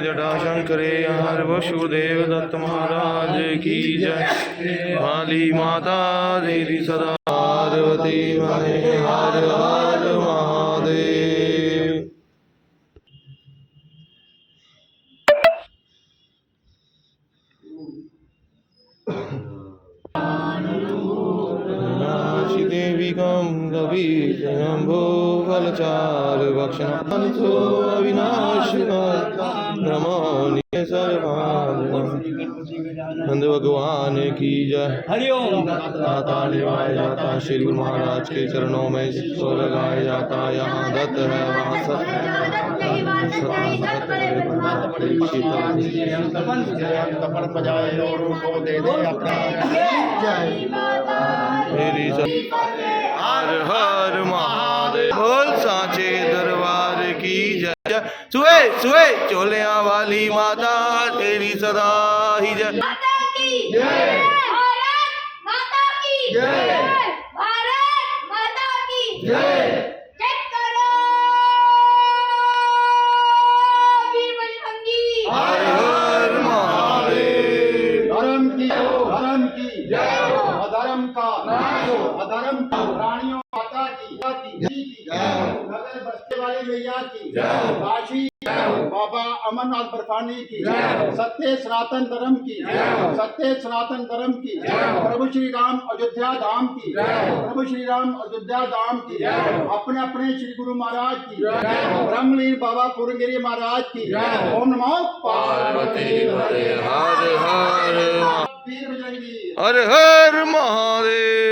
जटाशंकरे हर वसुदेव दत्त महाराज की जय। काली माता देवी सदा पार्वती महे हर हर महादेव। देविकं कवीशम्भो फलचार भक्षणान्तो अविनाशिनमो नंद भगवान की जय। माता निभाया जाता श्री गुरु महाराज के चरणों में सो लगाया जाता। यहाँ दत्त है वहाँ हर हर महादेव। बोल सांचे दरबार की जय। सुए सुए चोलिया वाली माता तेरी सदा ही जय। माता की जय। भारत माता की जय। भारत माता की जय। चेक करो बीरबलभंगी। हर हर महादेव। धर्म की जय। अधर्म का नाश हो। अधर्म का प्राणियों माता की जय। नगर बसने वाली मैया की जय। काशी बाबा अमरनाथ बर्फानी की जय। सत्य सनातन धर्म की जय। सत्य सनातन धर्म की जय। प्रभु श्री राम अयोध्या धाम की जय। प्रभु श्री राम अयोध्या धाम की जय। अपने अपने श्री गुरु महाराज की जय। ब्रह्मलीन बाबा पूर्णगिरी महाराज की जय। ओम नमो पार्वती हर हर वीर बजरंगी। हर हर महादेव।